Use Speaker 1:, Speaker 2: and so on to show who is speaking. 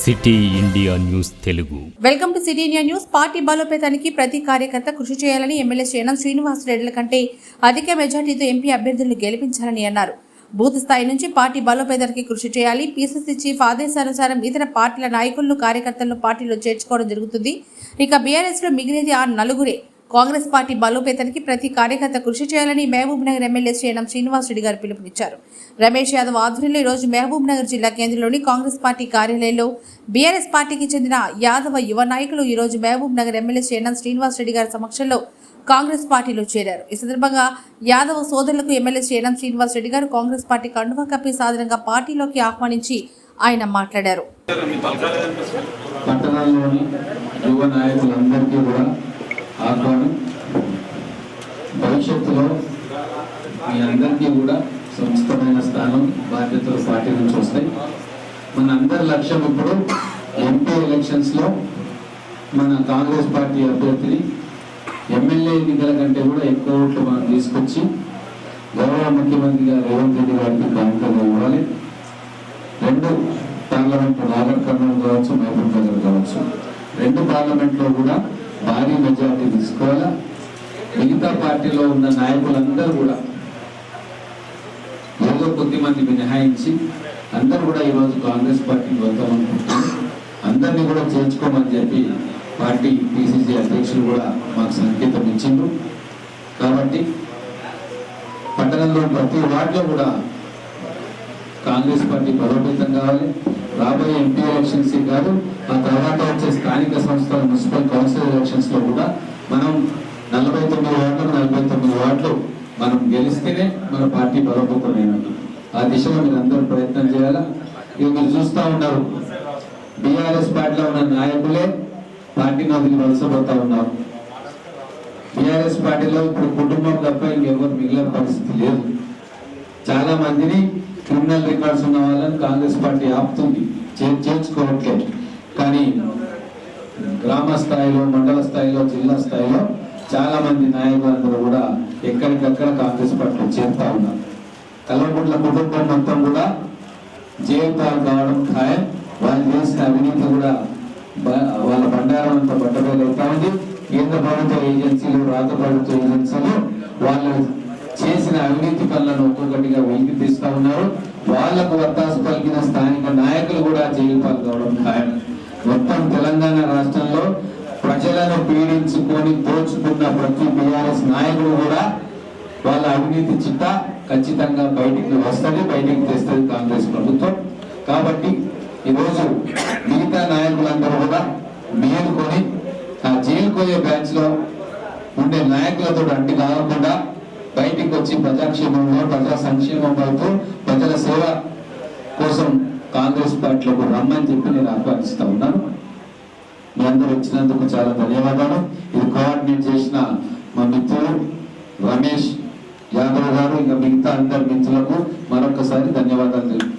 Speaker 1: City India news Telugu.
Speaker 2: Welcome to city India news. Party బలోపేతానికి ప్రతి కార్యకర్త కృషి చేయాలని ఎమ్మెల్యే శ్రీనం శ్రీనివాసరెడ్డిల కంటే అధిక మెజార్టీతో ఎంపీ అభ్యర్థులను గెలిపించాలని అన్నారు. బూత్ స్థాయి నుంచి పార్టీ బలోపేతానికి కృషి చేయాలి. పీసీసీ చీఫ్ ఆదేశానుసారం ఇతర పార్టీల నాయకులను కార్యకర్తలను పార్టీలో చేర్చుకోవడం జరుగుతుంది. ఇక బీఆర్ఎస్ లో మిగిలినది ఆ నలుగురే. కాంగ్రెస్ పార్టీ బలోపేతానికి ప్రతి కార్యకర్త కృషి చేయాలని మహబూబ్ నగర్ ఎమ్మెల్యే శ్రీనం శ్రీనివాసరెడ్డి గారు పిలుపునిచ్చారు. రమేష్ యాదవ్ ఆధ్వర్యంలో ఈ రోజు మహబూబ్ నగర్ జిల్లా కేంద్రంలోని కాంగ్రెస్ పార్టీ కార్యాలయంలో బీఆర్ఎస్ పార్టీకి చెందిన యాదవ యువ నాయకులు ఈ రోజు మహబూబ్ నగర్ ఎమ్మెల్యే శ్రీనం శ్రీనివాసరెడ్డి గారి సమక్షంలో కాంగ్రెస్ పార్టీలో చేరారు. ఈ సందర్భంగా యాదవ సోదరులకు ఎమ్మెల్యే శ్రీనం శ్రీనివాసరెడ్డి గారు కాంగ్రెస్ పార్టీ కండువా కప్పి సాధారణంగా పార్టీలోకి ఆహ్వానించి ఆయన మాట్లాడారు.
Speaker 3: పట్టణంలోని యువ నాయకులందరికీ కూడా ఆహ్వానం. భవిష్యత్తులో మీ అందరికీ కూడా సంస్థమైన స్థానం బాధ్యతలు పార్టీ నుంచి వస్తాయి. మన అందరి లక్ష్యం ఇప్పుడు ఎంపీ ఎలక్షన్స్లో మన కాంగ్రెస్ పార్టీ అభ్యర్థిని ఎమ్మెల్యే ఎన్నికల కంటే కూడా ఎక్కువ ఓట్లు మనం తీసుకొచ్చి గౌరవ ముఖ్యమంత్రి గారు రేవంత్ రెడ్డి గారికి కానుకగా ఇవ్వాలి. 2 పార్లమెంట్ నాగర్ కర్నూలు కావచ్చు, మహబూబ్ నగర్ కావచ్చు, 2 పార్లమెంట్లో కూడా భారీ మెజార్టీ తీసుకోవాలా. మిగతా పార్టీలో ఉన్న నాయకులందరూ కూడా ఏదో కొద్దిమంది మినహాయించి అందరూ కూడా ఈరోజు కాంగ్రెస్ పార్టీకి వద్దామనుకుంటున్నారు. అందరినీ కూడా చేర్చుకోమని చెప్పి పార్టీ పిసిసి అధ్యక్షులు కూడా మాకు సంకేతం ఇచ్చిండ్రు. కాబట్టి పట్టణంలో ప్రతి వార్డులో కూడా కాంగ్రెస్ పార్టీ బలోపేతం కావాలి. రాబోయే ఎంపీ ఎలక్షన్స్ కాదు, ఆ తర్వాత వచ్చే స్థానిక సంస్థల మున్సిపల్ కౌన్సిల్ ఎలక్షన్స్ లో కూడా మనం 49 వార్డులు మనం గెలిస్తేనే మన పార్టీ బలోపేతమైనట్టు. ఆ దిశలో మీరు అందరూ ప్రయత్నం చేయాలా. ఇక మీరు చూస్తూ ఉన్నారు, బీఆర్ఎస్ పార్టీలో ఉన్న నాయకులే పార్టీని వదిలి వలసపోతా ఉన్నారు. బీఆర్ఎస్ పార్టీలో ఇప్పుడు కుటుంబం తప్ప ఇంకెవరు మిగిలిన పరిస్థితి లేదు. చాలా మందిని క్రిమినల్ రికార్డ్స్ ఉన్న వాళ్ళని కాంగ్రెస్ పార్టీ ఆపుతుంది, చేర్చుకోవట్లేదు. కానీ గ్రామ స్థాయిలో, మండల స్థాయిలో, జిల్లా స్థాయిలో చాలా మంది నాయకులందరూ కూడా ఎక్కడికక్కడ కాంగ్రెస్ పార్టీలో చేరుతా ఉన్నారు. కల్వకుంట్ల కుటుంబం మొత్తం కూడా జైలు పాలు కావడం ఖాయం. వాళ్ళు చేసిన అవినీతి కూడా వాళ్ళ బండారం అంతా బట్టబయలవుతా ఉంది. కేంద్ర ప్రభుత్వ ఏజెన్సీలు, రాష్ట్ర ప్రభుత్వ ఏజెన్సీలు వాళ్ళు చేసిన అవినీతి పనులను ఒక్కొక్కటిగా వెలికి తీస్తా ఉన్నారు. వాళ్లకు వత్తాసు పలికిన స్థానిక నాయకులు కూడా జైలు పాలు కావడం ఖాయం. మొత్తం తెలంగాణ రాష్ట్రంలో ప్రజలను పీడించుకొని దోచుకున్న ప్రతి బీఆర్ఎస్ నాయకుడు కూడా వాళ్ళ అవినీతి చిట్టా ఖచ్చితంగా బయటికి వస్తుంది, బయటికి తెస్తుంది కాంగ్రెస్ ప్రభుత్వం. కాబట్టి ఈరోజు మిగతా నాయకులందరూ కూడా మేలుకొని ఆ జైలు పోయే బ్యాచ్ లో ఉండే నాయకులతో అంటి కాకుండా బయటికి వచ్చి ప్రజాక్షేమంలో, ప్రజా సంక్షేమం వైపు, ప్రజల సేవ కోసం కాంగ్రెస్ పార్టీలోకి రమ్మని చెప్పి నేను ఆహ్వానిస్తా ఉన్నాను. మీ అందరూ వచ్చినందుకు చాలా ధన్యవాదాలు. ఇది కోఆర్డినేట్ చేసిన మా మిత్రులు రమేష్ యాదవ్ గారు, ఇంకా మిగతా అందరి మిత్రులకు మరొకసారి ధన్యవాదాలు తెలుపుతున్నాను.